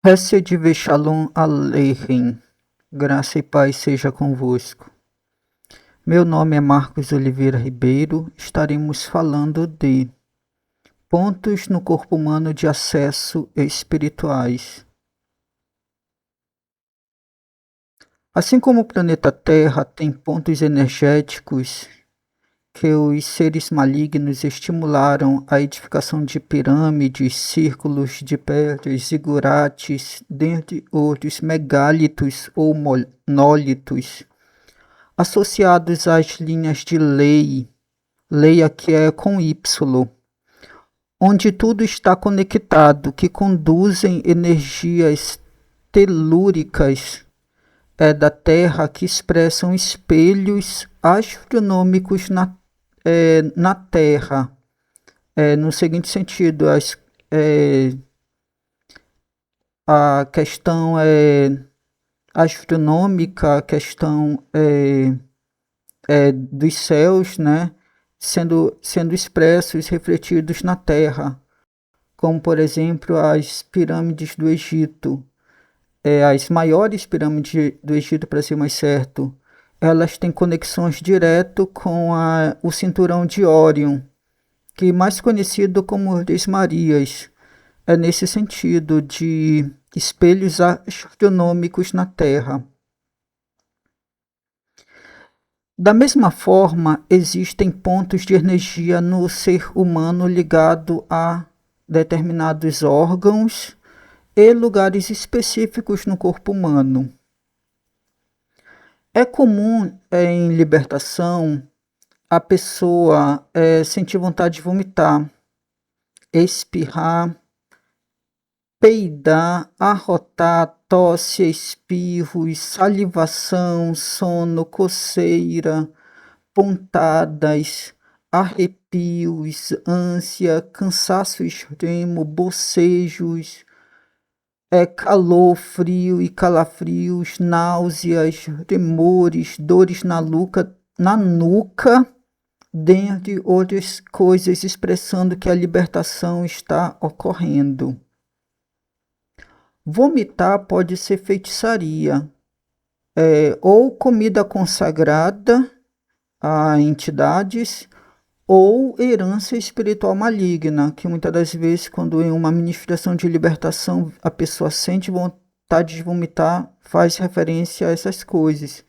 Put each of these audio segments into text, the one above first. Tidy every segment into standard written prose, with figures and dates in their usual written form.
Hesed Shalom Aleichem, graça e paz seja convosco. Meu nome é Marcos Oliveira Ribeiro, estaremos falando de pontos no corpo humano de acesso espirituais. Assim como o planeta Terra tem pontos energéticos que os seres malignos estimularam a edificação de pirâmides, círculos de pedras, zigurates, dentre outros megálitos ou monólitos, associados às linhas de lei aqui é com Y, onde tudo está conectado, que conduzem energias telúricas da Terra que expressam espelhos astronômicos na Terra, no seguinte sentido, a questão astronômica, a questão dos céus, né, sendo expressos, refletidos na Terra, como por exemplo as pirâmides do Egito, as maiores pirâmides do Egito, para ser mais certo, elas têm conexões direto com o cinturão de Órion, que é mais conhecido como Três Marias. É nesse sentido de espelhos astronômicos na Terra. Da mesma forma, existem pontos de energia no ser humano ligado a determinados órgãos e lugares específicos no corpo humano. É comum em libertação a pessoa sentir vontade de vomitar, espirrar, peidar, arrotar, tosse, espirros, salivação, sono, coceira, pontadas, arrepios, ânsia, cansaço extremo, bocejos, calor, frio e calafrios, náuseas, tremores, dores na nuca, dentre outras coisas, expressando que a libertação está ocorrendo. Vomitar pode ser feitiçaria, ou comida consagrada a entidades, ou herança espiritual maligna, que muitas das vezes, quando em uma ministração de libertação a pessoa sente vontade de vomitar, faz referência a essas coisas.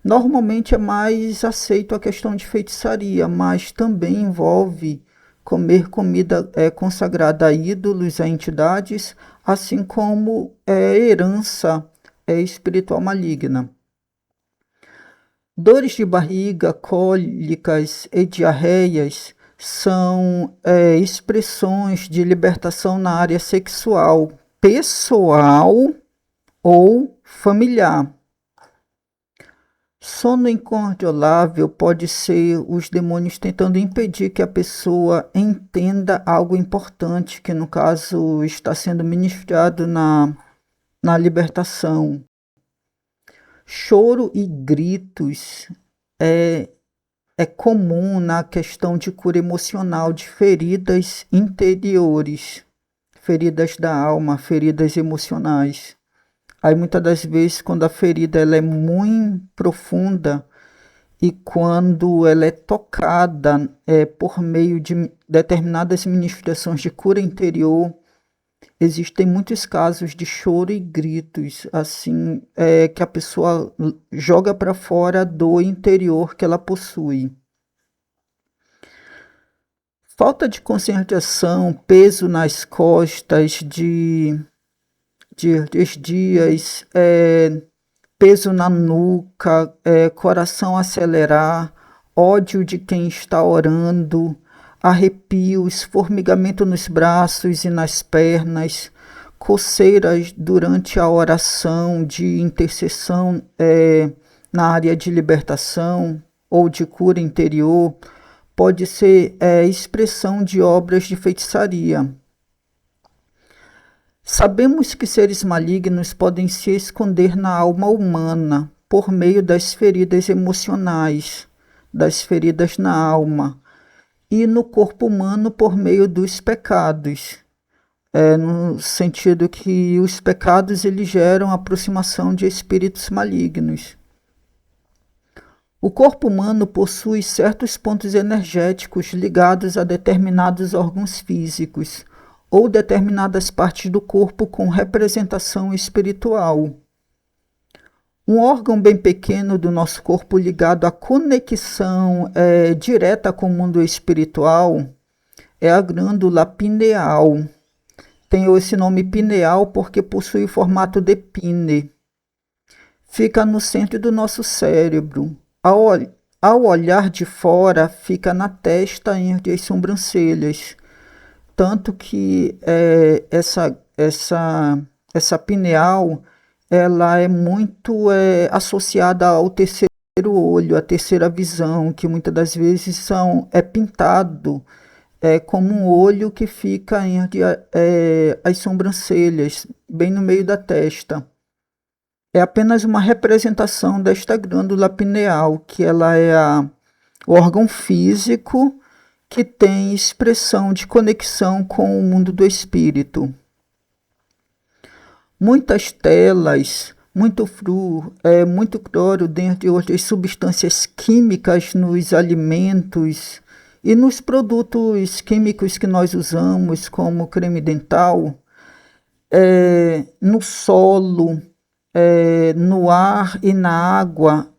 Normalmente é mais aceito a questão de feitiçaria, mas também envolve comer comida consagrada a ídolos, a entidades, assim como herança espiritual maligna. Dores de barriga, cólicas e diarreias são expressões de libertação na área sexual, pessoal ou familiar. Sono incontrolável pode ser os demônios tentando impedir que a pessoa entenda algo importante, que no caso está sendo ministrado na libertação. Choro e gritos é comum na questão de cura emocional de feridas interiores, feridas da alma, feridas emocionais. Aí muitas das vezes, quando a ferida ela é muito profunda e quando ela é tocada por meio de determinadas ministrações de cura interior, existem muitos casos de choro e gritos, assim, que a pessoa joga para fora a dor interior que ela possui. Falta de concentração, peso nas costas de dias, peso na nuca, coração acelerar, ódio de quem está orando, arrepios, formigamento nos braços e nas pernas, coceiras durante a oração de intercessão na área de libertação ou de cura interior, pode ser expressão de obras de feitiçaria. Sabemos que seres malignos podem se esconder na alma humana por meio das feridas emocionais, das feridas na alma, e no corpo humano por meio dos pecados. no sentido que os pecados eles geram aproximação de espíritos malignos. O corpo humano possui certos pontos energéticos ligados a determinados órgãos físicos ou determinadas partes do corpo com representação espiritual. Um órgão bem pequeno do nosso corpo ligado à conexão direta com o mundo espiritual é a glândula pineal. Tem esse nome pineal porque possui o formato de pine. Fica no centro do nosso cérebro. Ao olhar de fora, fica na testa entre as sobrancelhas. Tanto que essa pineal ela é muito associada ao terceiro olho, à terceira visão, que muitas das vezes é pintado como um olho que fica entre as sobrancelhas, bem no meio da testa. É apenas uma representação desta glândula pineal, que ela é o órgão físico que tem expressão de conexão com o mundo do espírito. Muitas telas, muito flúor, muito cloro, dentre outras substâncias químicas nos alimentos e nos produtos químicos que nós usamos, como creme dental, no solo, no ar e na água,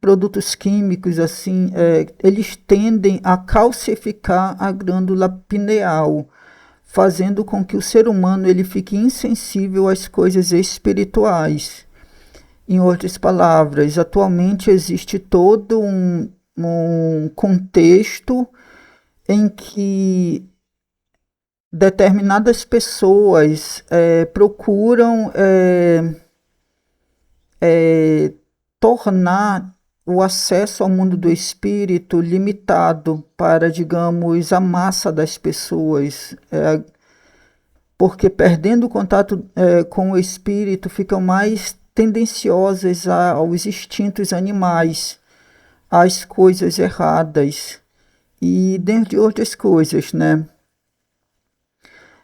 produtos químicos assim, eles tendem a calcificar a glândula pineal, fazendo com que o ser humano ele fique insensível às coisas espirituais. Em outras palavras, atualmente existe todo um contexto em que determinadas pessoas procuram tornar o acesso ao mundo do espírito limitado para, digamos, a massa das pessoas, porque perdendo o contato com o espírito ficam mais tendenciosas aos instintos animais, às coisas erradas e dentre outras coisas, né?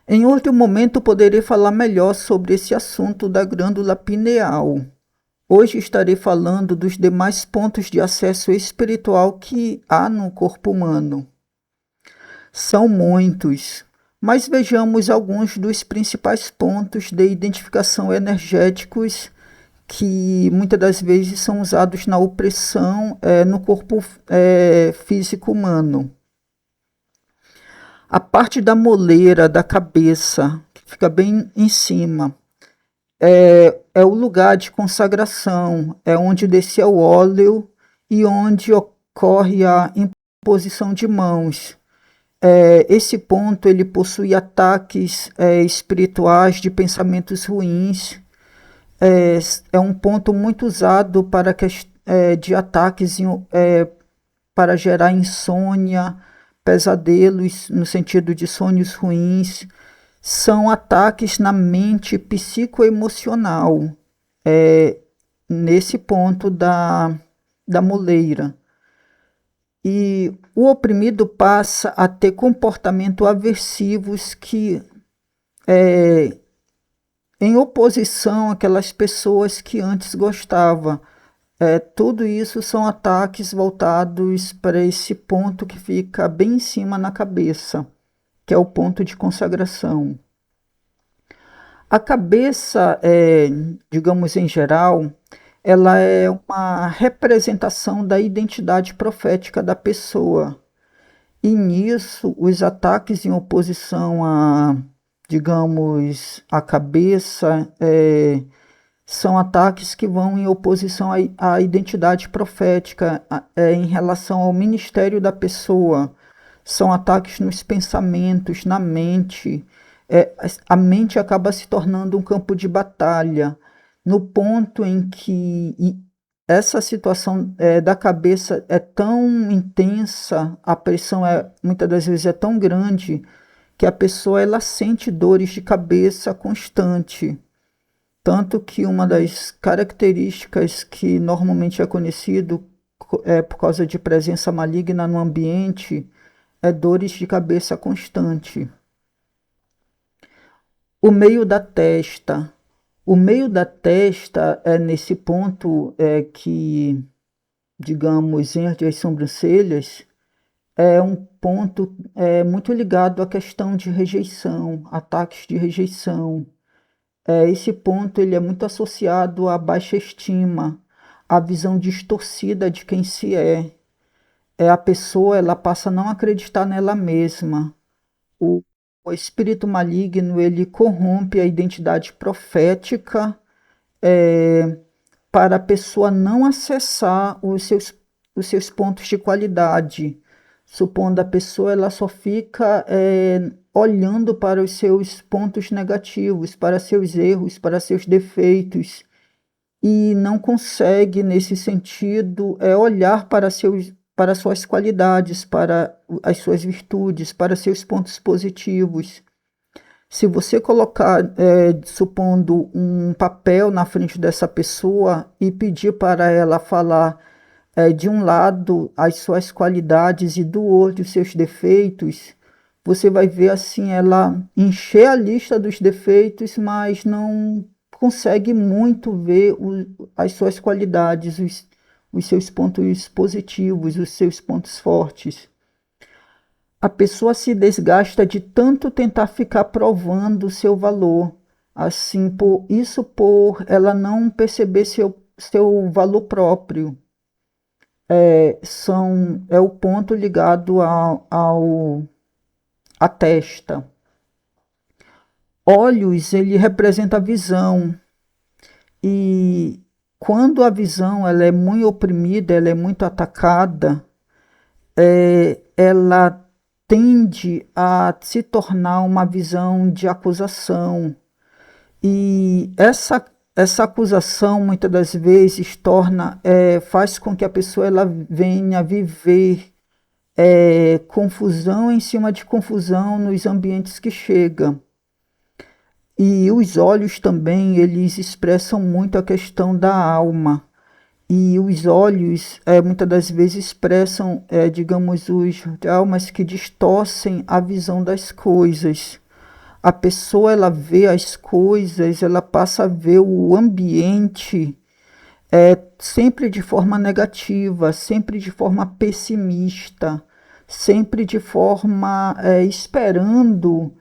Em outro momento poderei falar melhor sobre esse assunto da glândula pineal. Hoje estarei falando dos demais pontos de acesso espiritual que há no corpo humano. São muitos, mas vejamos alguns dos principais pontos de identificação energéticos que muitas das vezes são usados na opressão no corpo físico humano. A parte da moleira da cabeça, que fica bem em cima, é o lugar de consagração, é onde descia o óleo e onde ocorre a imposição de mãos. Esse ponto ele possui ataques espirituais de pensamentos ruins. É um ponto muito usado para de ataques para gerar insônia, pesadelos no sentido de sonhos ruins. São ataques na mente psicoemocional, nesse ponto da moleira. E o oprimido passa a ter comportamentos aversivos que, em oposição àquelas pessoas que antes gostava. Tudo isso são ataques voltados para esse ponto que fica bem em cima na cabeça, que é o ponto de consagração. A cabeça, digamos em geral, ela é uma representação da identidade profética da pessoa. E nisso, os ataques em oposição a, digamos, a cabeça, são ataques que vão em oposição à identidade profética, em relação ao ministério da pessoa. São ataques nos pensamentos, na mente. A mente acaba se tornando um campo de batalha, no ponto em que essa situação da cabeça é tão intensa, a pressão muitas das vezes é tão grande, que a pessoa ela sente dores de cabeça constante. Tanto que uma das características que normalmente é conhecido por causa de presença maligna no ambiente é dores de cabeça constante. O meio da testa. O meio da testa é nesse ponto que, digamos, entre as sobrancelhas, é um ponto muito ligado à questão de rejeição, ataques de rejeição. Esse ponto ele é muito associado à baixa estima, à visão distorcida de quem se é. A pessoa ela passa a não acreditar nela mesma. O, o espírito maligno ele corrompe a identidade profética para a pessoa não acessar os seus pontos de qualidade. Supondo a pessoa ela só fica olhando para os seus pontos negativos, para seus erros, para seus defeitos, e não consegue, nesse sentido, olhar para suas qualidades, para as suas virtudes, para seus pontos positivos. Se você colocar, supondo, um papel na frente dessa pessoa e pedir para ela falar de um lado as suas qualidades e do outro os seus defeitos, você vai ver assim ela encher a lista dos defeitos, mas não consegue muito ver as suas qualidades, os seus pontos positivos, os seus pontos fortes. A pessoa se desgasta de tanto tentar ficar provando o seu valor, assim, por ela não perceber seu valor próprio. É o ponto ligado à testa. Olhos, ele representa a visão. E quando a visão ela é muito oprimida, ela é muito atacada, ela tende a se tornar uma visão de acusação. E essa acusação, muitas das vezes, faz com que a pessoa ela venha viver confusão em cima de confusão nos ambientes que chega. E os olhos também, eles expressam muito a questão da alma. E os olhos, muitas das vezes, expressam, digamos, os almas que distorcem a visão das coisas. A pessoa, ela vê as coisas, ela passa a ver o ambiente sempre de forma negativa, sempre de forma pessimista, sempre de forma esperando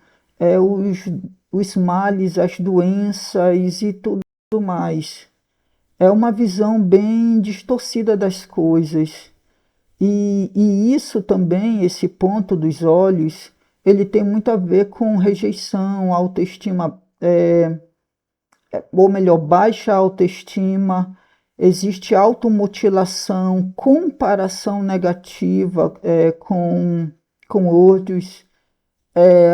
os males, as doenças e tudo mais. É uma visão bem distorcida das coisas. E isso também, esse ponto dos olhos, ele tem muito a ver com rejeição, autoestima, ou melhor, baixa autoestima, existe automutilação, comparação negativa com outros.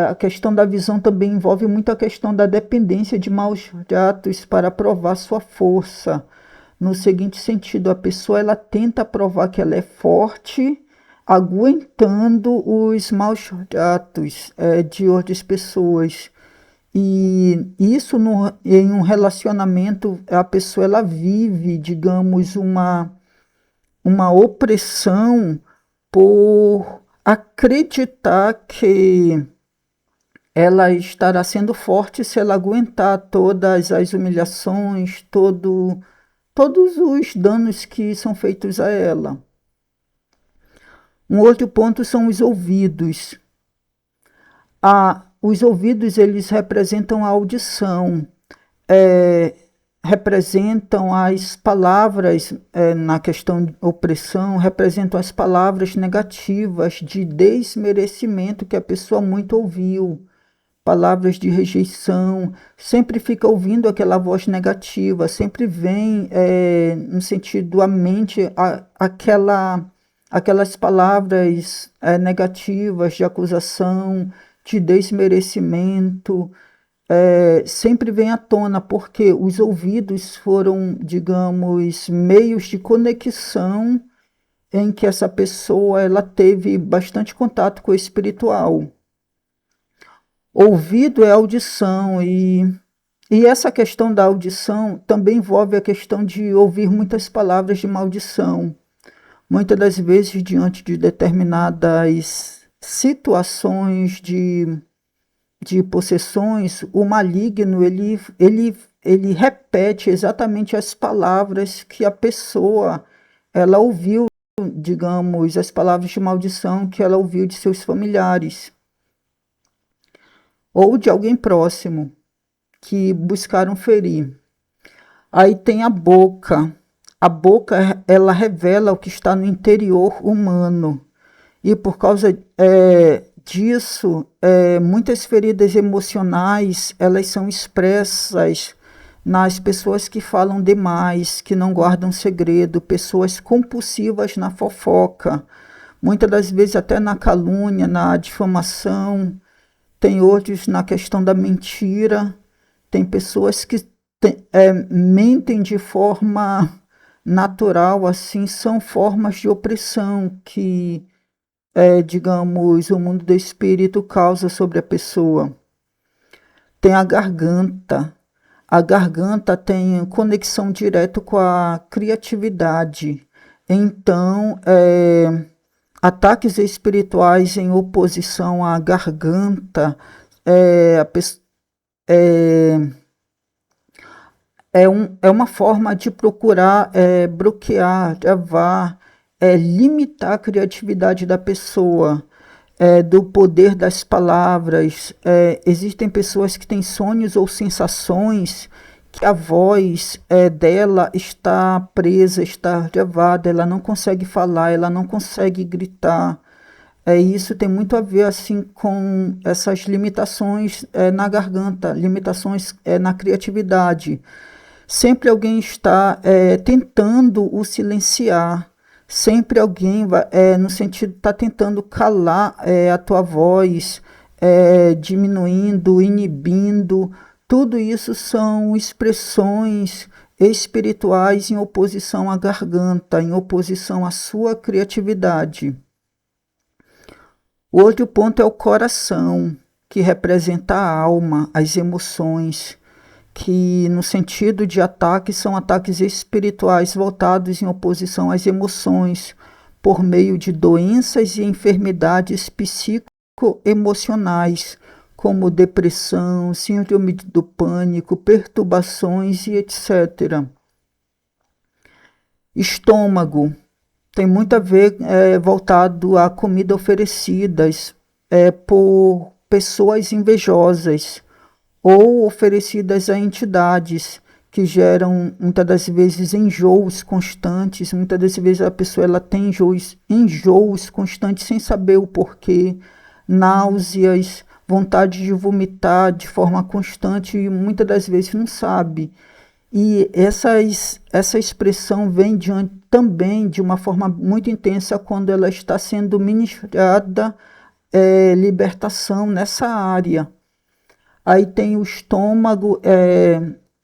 A questão da visão também envolve muito a questão da dependência de maus tratos para provar sua força. No seguinte sentido, a pessoa ela tenta provar que ela é forte, aguentando os maus tratos de outras pessoas. E isso em um relacionamento, a pessoa ela vive, digamos, uma opressão por acreditar que ela estará sendo forte se ela aguentar todas as humilhações, todos os danos que são feitos a ela. Um outro ponto são os ouvidos. Os ouvidos, eles representam a audição, representam as palavras, na questão de opressão, representam as palavras negativas de desmerecimento que a pessoa muito ouviu, palavras de rejeição, sempre fica ouvindo aquela voz negativa, sempre vem no sentido à mente aquelas palavras negativas de acusação, de desmerecimento, sempre vem à tona, porque os ouvidos foram, digamos, meios de conexão em que essa pessoa ela teve bastante contato com o espiritual. Ouvido é audição, e essa questão da audição também envolve a questão de ouvir muitas palavras de maldição. Muitas das vezes, diante de determinadas situações de de possessões, o maligno ele repete exatamente as palavras que a pessoa ela ouviu, digamos, as palavras de maldição que ela ouviu de seus familiares ou de alguém próximo que buscaram ferir. Aí tem a boca. A boca, ela revela o que está no interior humano. E por causa disso, muitas feridas emocionais, elas são expressas nas pessoas que falam demais, que não guardam segredo, pessoas compulsivas na fofoca, muitas das vezes até na calúnia, na difamação, tem outros na questão da mentira, tem pessoas que mentem de forma natural, assim, são formas de opressão que, digamos, o mundo do espírito causa sobre a pessoa. Tem a garganta. A garganta tem conexão direta com a criatividade. Então, ataques espirituais em oposição à garganta é uma forma de procurar bloquear, travar, limitar a criatividade da pessoa, do poder das palavras. Existem pessoas que têm sonhos ou sensações que a voz dela está presa, está travada, ela não consegue falar, ela não consegue gritar. Isso tem muito a ver assim com essas limitações na garganta, limitações na criatividade. Sempre alguém está tentando o silenciar, sempre alguém no sentido está tentando calar a tua voz, diminuindo, inibindo. Tudo isso são expressões espirituais em oposição à garganta, em oposição à sua criatividade. O outro ponto é o coração, que representa a alma, as emoções, que no sentido de ataque são ataques espirituais voltados em oposição às emoções, por meio de doenças e enfermidades psicoemocionais, como depressão, síndrome do pânico, perturbações e etc. Estômago tem muito a ver voltado a comida oferecidas por pessoas invejosas ou oferecidas a entidades que geram muitas das vezes enjoos constantes. Muitas das vezes a pessoa ela tem enjoos constantes sem saber o porquê, náuseas, vontade de vomitar de forma constante e muitas das vezes não sabe. E essa expressão vem também de uma forma muito intensa quando ela está sendo ministrada libertação nessa área. Aí tem o estômago,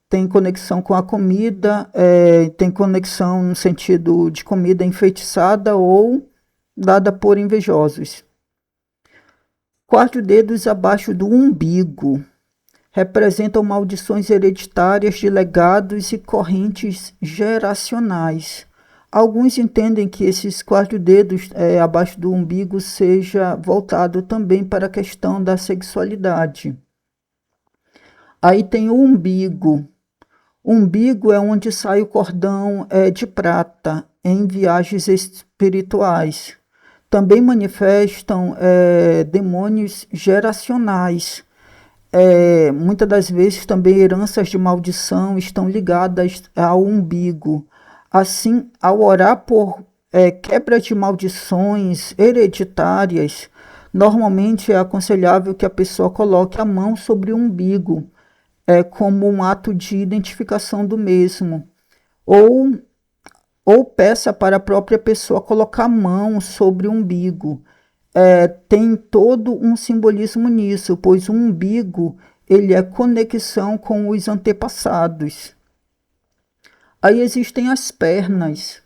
tem conexão com a comida, tem conexão no sentido de comida enfeitiçada ou dada por invejosos. 4 dedos abaixo do umbigo representam maldições hereditárias de legados e correntes geracionais. Alguns entendem que esses 4 dedos abaixo do umbigo seja voltado também para a questão da sexualidade. Aí tem o umbigo. O umbigo é onde sai o cordão de prata em viagens espirituais. Também manifestam demônios geracionais. Muitas das vezes também heranças de maldição estão ligadas ao umbigo. Assim, ao orar por quebra de maldições hereditárias, normalmente é aconselhável que a pessoa coloque a mão sobre o umbigo, como um ato de identificação do mesmo, ou peça para a própria pessoa colocar a mão sobre o umbigo. Tem todo um simbolismo nisso, pois o umbigo ele é conexão com os antepassados. Aí existem as pernas.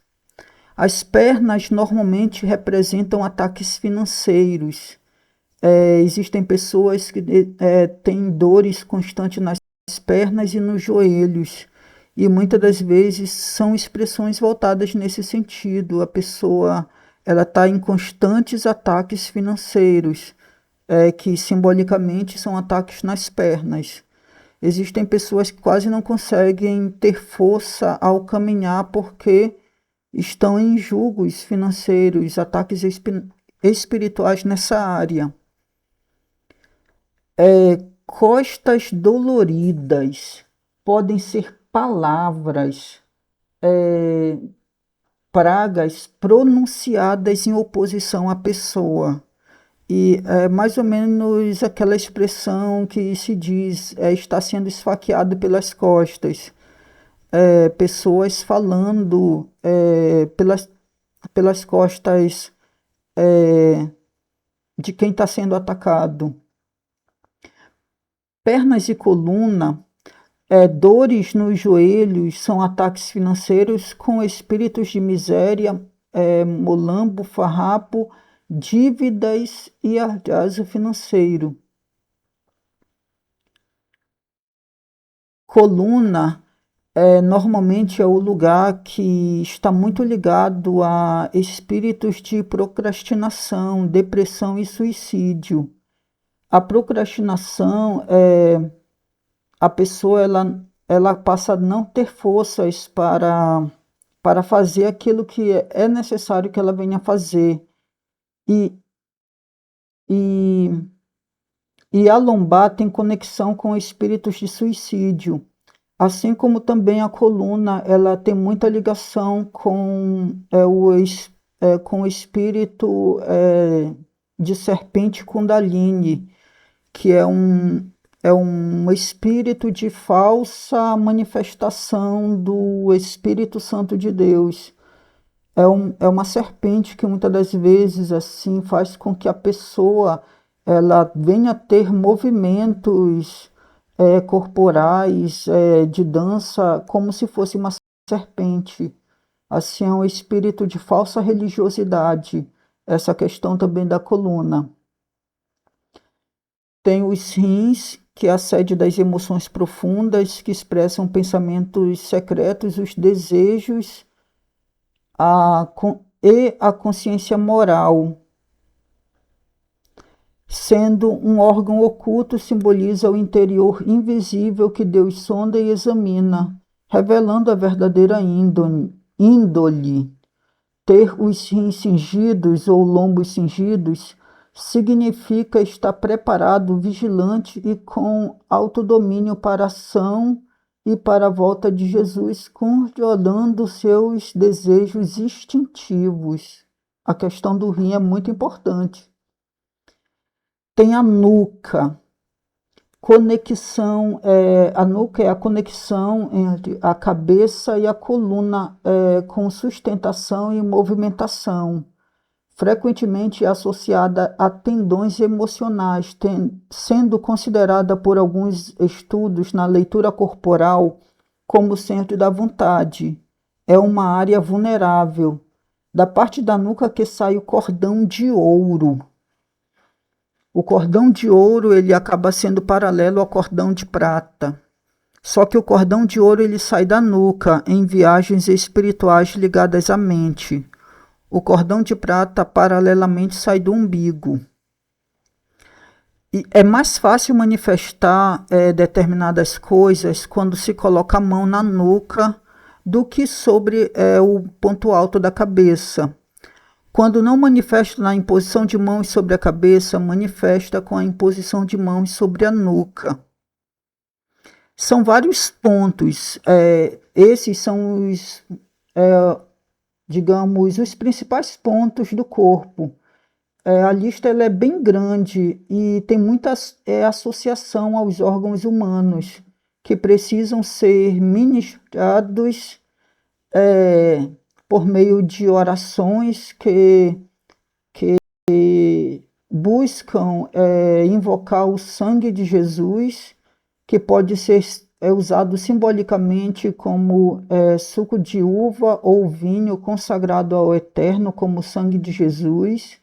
As pernas normalmente representam ataques financeiros. Existem pessoas que têm dores constantes nas pernas e nos joelhos. E muitas das vezes são expressões voltadas nesse sentido. A pessoa ela está em constantes ataques financeiros, que simbolicamente são ataques nas pernas. Existem pessoas que quase não conseguem ter força ao caminhar porque estão em julgos financeiros, ataques espirituais nessa área. Costas doloridas podem ser palavras, pragas pronunciadas em oposição à pessoa. E é mais ou menos aquela expressão que se diz está sendo esfaqueado pelas costas. Pessoas falando pelas costas de quem está sendo atacado. Pernas e coluna, dores nos joelhos são ataques financeiros com espíritos de miséria, molambo, farrapo, dívidas e ardiazo financeiro. Coluna normalmente é o lugar que está muito ligado a espíritos de procrastinação, depressão e suicídio. A procrastinação, a pessoa ela passa a não ter forças para fazer aquilo que é necessário que ela venha fazer. E a lombar tem conexão com espíritos de suicídio, assim como também a coluna, ela tem muita ligação com o espírito de serpente Kundalini, que é um espírito de falsa manifestação do Espírito Santo de Deus. É uma serpente que muitas das vezes assim faz com que a pessoa ela venha ter movimentos corporais de dança como se fosse uma serpente. Assim, é um espírito de falsa religiosidade. Essa questão também da coluna. Tem os rins, que é a sede das emoções profundas, que expressam pensamentos secretos, os desejos e a consciência moral. Sendo um órgão oculto, simboliza o interior invisível que Deus sonda e examina, revelando a verdadeira índole. Ter os rins cingidos ou lombos cingidos significa estar preparado, vigilante e com autodomínio para a ação e para a volta de Jesus, controlando seus desejos instintivos. A questão do rim é muito importante. Tem a nuca. Conexão, a nuca é a conexão entre a cabeça e a coluna com sustentação e movimentação. Frequentemente associada a tendões emocionais, sendo considerada por alguns estudos na leitura corporal como centro da vontade. É uma área vulnerável. Da parte da nuca que sai o cordão de ouro. O cordão de ouro ele acaba sendo paralelo ao cordão de prata. Só que o cordão de ouro ele sai da nuca em viagens espirituais ligadas à mente. O cordão de prata paralelamente sai do umbigo. E é mais fácil manifestar determinadas coisas quando se coloca a mão na nuca do que sobre o ponto alto da cabeça. Quando não manifesta na imposição de mãos sobre a cabeça, manifesta com a imposição de mãos sobre a nuca. São vários pontos. Esses são os, digamos, os principais pontos do corpo. A lista ela é bem grande e tem muita associação aos órgãos humanos que precisam ser ministrados por meio de orações que buscam invocar o sangue de Jesus, que pode ser usado simbolicamente como suco de uva ou vinho consagrado ao Eterno como sangue de Jesus,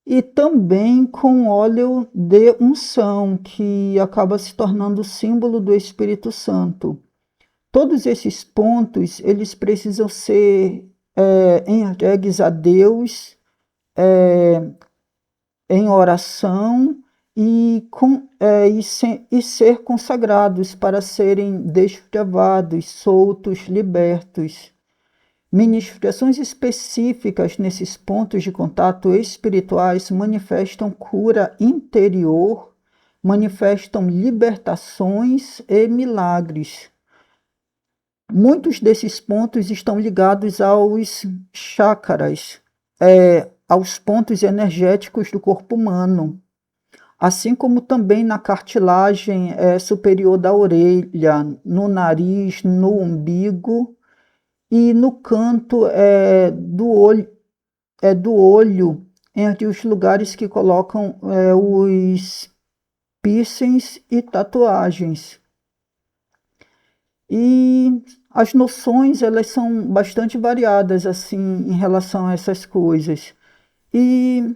e também com óleo de unção, que acaba se tornando símbolo do Espírito Santo. Todos esses pontos, eles precisam ser entregues a Deus em oração e ser consagrados para serem desbravados, soltos, libertos. Ministrações específicas nesses pontos de contato espirituais manifestam cura interior, manifestam libertações e milagres. Muitos desses pontos estão ligados aos chakras, aos pontos energéticos do corpo humano, assim como também na cartilagem superior da orelha, no nariz, no umbigo e no canto do olho, entre os lugares que colocam os piercings e tatuagens. E as noções, elas são bastante variadas assim em relação a essas coisas. E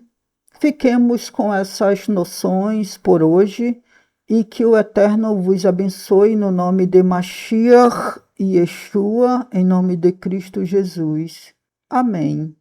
fiquemos com essas noções por hoje e que o Eterno vos abençoe no nome de Mashiach e Yeshua, em nome de Cristo Jesus. Amém.